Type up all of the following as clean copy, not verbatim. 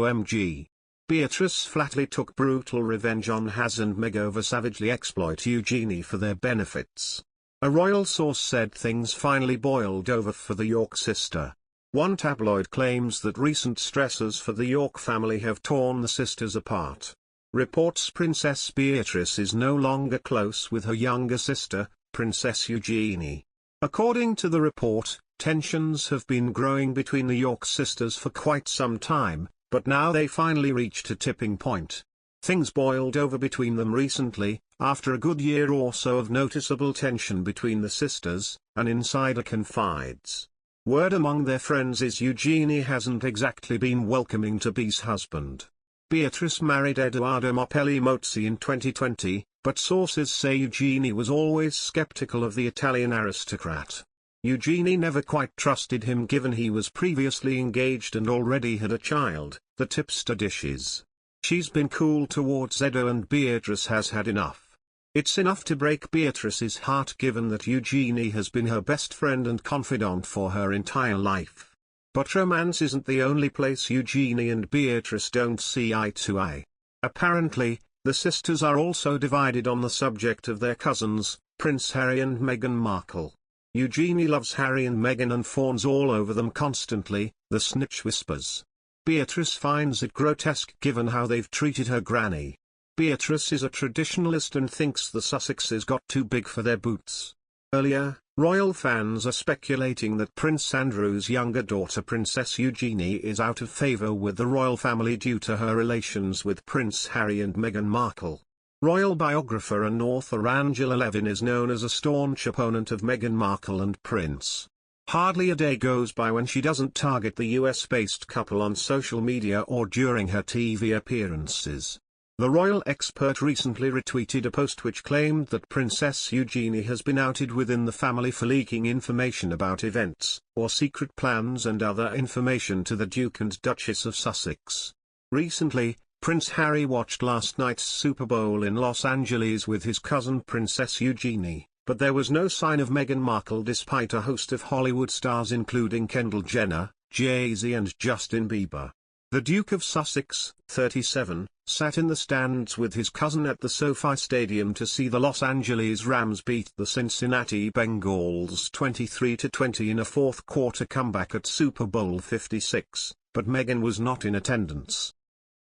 OMG. Beatrice flatly took brutal revenge on Harry and Meghan over savagely exploit Eugenie for their benefits. A royal source said things finally boiled over for the York sister. One tabloid claims that recent stresses for the York family have torn the sisters apart. Reports Princess Beatrice is no longer close with her younger sister, Princess Eugenie. According to the report, tensions have been growing between the York sisters for quite some time, but now they finally reached a tipping point. Things boiled over between them recently, after a good year or so of noticeable tension between the sisters, an insider confides. Word among their friends is Eugenie hasn't exactly been welcoming to Be's husband. Beatrice married Edoardo Mozzi in 2020, but sources say Eugenie was always skeptical of the Italian aristocrat. Eugenie never quite trusted him given he was previously engaged and already had a child, the tipster dishes. She's been cool towards Edo and Beatrice has had enough. It's enough to break Beatrice's heart given that Eugenie has been her best friend and confidant for her entire life. But romance isn't the only place Eugenie and Beatrice don't see eye to eye. Apparently, the sisters are also divided on the subject of their cousins, Prince Harry and Meghan Markle. Eugenie loves Harry and Meghan and fawns all over them constantly, the snitch whispers. Beatrice finds it grotesque given how they've treated her granny. Beatrice is a traditionalist and thinks the Sussexes got too big for their boots. Earlier, royal fans are speculating that Prince Andrew's younger daughter Princess Eugenie is out of favour with the royal family due to her relations with Prince Harry and Meghan Markle. Royal biographer and author Angela Levin is known as a staunch opponent of Meghan Markle and Prince. Hardly a day goes by when she doesn't target the US-based couple on social media or during her TV appearances. The royal expert recently retweeted a post which claimed that Princess Eugenie has been outed within the family for leaking information about events, or secret plans and other information to the Duke and Duchess of Sussex. Recently, Prince Harry watched last night's Super Bowl in Los Angeles with his cousin Princess Eugenie, but there was no sign of Meghan Markle despite a host of Hollywood stars including Kendall Jenner, Jay-Z and Justin Bieber. The Duke of Sussex, 37, sat in the stands with his cousin at the SoFi Stadium to see the Los Angeles Rams beat the Cincinnati Bengals 23-20 in a fourth-quarter comeback at Super Bowl 56, but Meghan was not in attendance.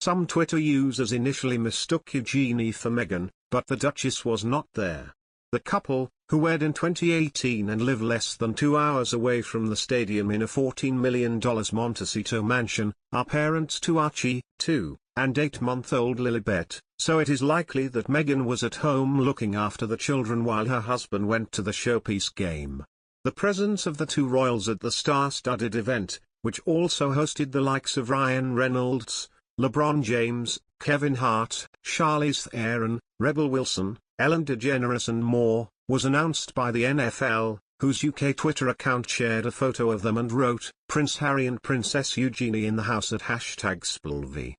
Some Twitter users initially mistook Eugenie for Meghan, but the Duchess was not there. The couple, who wed in 2018 and live less than 2 hours away from the stadium in a $14 million Montecito mansion, are parents to Archie, 2, and 8-month-old Lilibet, so it is likely that Meghan was at home looking after the children while her husband went to the showpiece game. The presence of the two royals at the star-studded event, which also hosted the likes of Ryan Reynolds, LeBron James, Kevin Hart, Charlize Theron, Rebel Wilson, Ellen DeGeneres and more, was announced by the NFL, whose UK Twitter account shared a photo of them and wrote, Prince Harry and Princess Eugenie in the house at #Spilvy.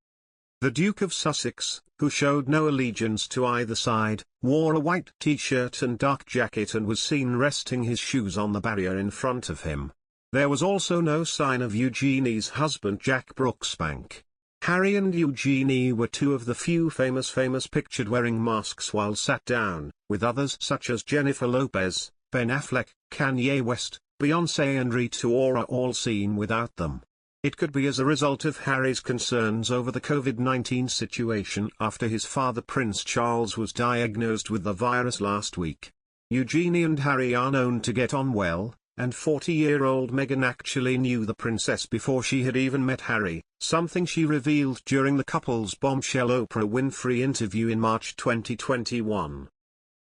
The Duke of Sussex, who showed no allegiance to either side, wore a white t-shirt and dark jacket and was seen resting his shoes on the barrier in front of him. There was also no sign of Eugenie's husband Jack Brooksbank. Harry and Eugenie were two of the few famous pictured wearing masks while sat down, with others such as Jennifer Lopez, Ben Affleck, Kanye West, Beyoncé and Rita Ora all seen without them. It could be as a result of Harry's concerns over the COVID-19 situation after his father Prince Charles was diagnosed with the virus last week. Eugenie and Harry are known to get on well, and 40-year-old Meghan actually knew the princess before she had even met Harry, something she revealed during the couple's bombshell Oprah Winfrey interview in March 2021.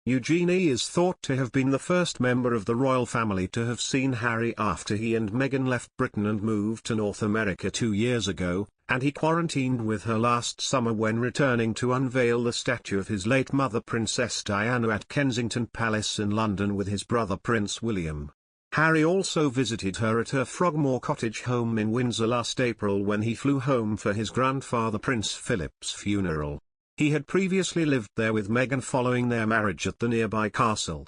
Eugenie is thought to have been the first member of the royal family to have seen Harry after he and Meghan left Britain and moved to North America 2 years ago, and he quarantined with her last summer when returning to unveil the statue of his late mother Princess Diana at Kensington Palace in London with his brother Prince William. Harry also visited her at her Frogmore Cottage home in Windsor last April when he flew home for his grandfather Prince Philip's funeral. He had previously lived there with Meghan following their marriage at the nearby castle.